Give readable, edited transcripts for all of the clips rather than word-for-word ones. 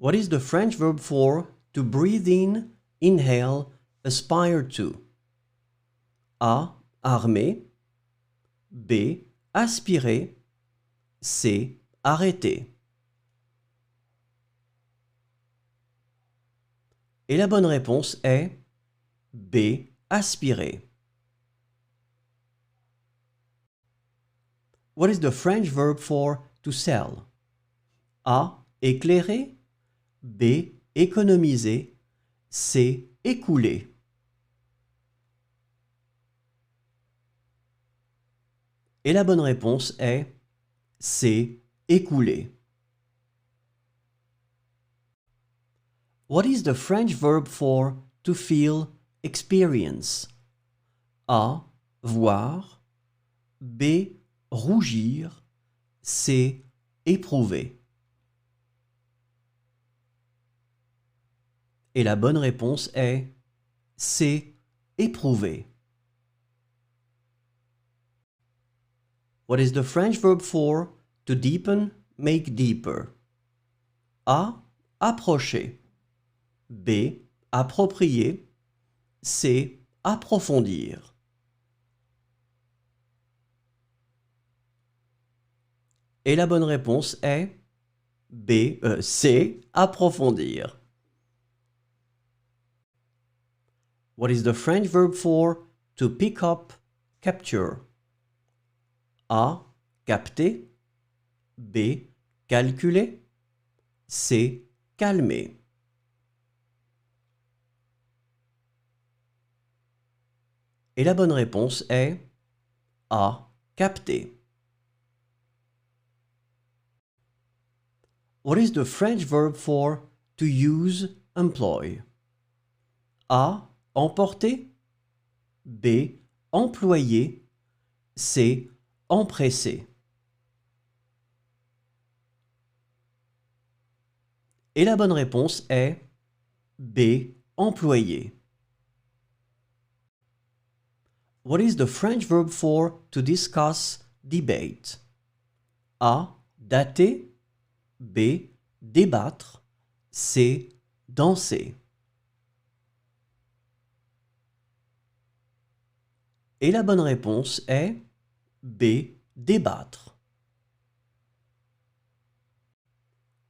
What is the French verb for to breathe in, inhale, aspire to? A. Armer. B. Aspirer. C. Arrêter. Et la bonne réponse est B. Aspirer. What is the French verb for to sell? A. Éclairer. B. Économiser. C. Écouler. Et la bonne réponse est C. Écouler. What is the French verb for to feel, experience? A. Voir. B. Rougir. C. Éprouver. Et la bonne réponse est C. Éprouver. What is the French verb for to deepen, make deeper? A. Approcher. B. Approprier. C. Approfondir. Et la bonne réponse est C. Approfondir. What is the French verb for to pick up, capture? A. Capter. B. Calculer. C. Calmer. Et la bonne réponse est A. Capter. What is the French verb for to use, employ? A. Emporter. B. Employer. C. Empresser. Et la bonne réponse est B. Employer. What is the French verb for to discuss, debate? A. Dater. B. Débattre. C. Danser. Et la bonne réponse est B. Débattre.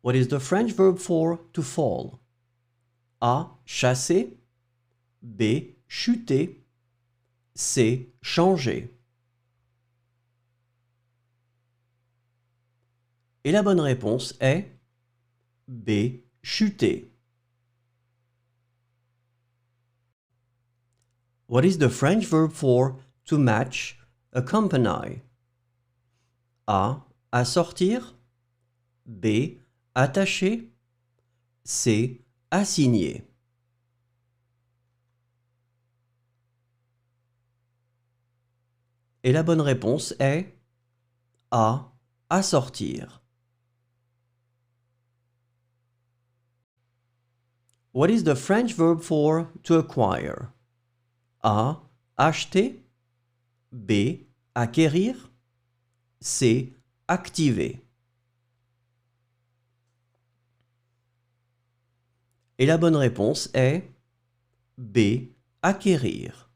What is the French verb for to fall? A. Chasser. B. Chuter. C. Changer. Et la bonne réponse est B. Chuter. What is the French verb for to match, accompany? A. Assortir. B. Attacher. C. Assigner. Et la bonne réponse est A. Assortir. What is the French verb for to acquire? A. Acheter. B. Acquérir. C. Activer. Et la bonne réponse est B. Acquérir.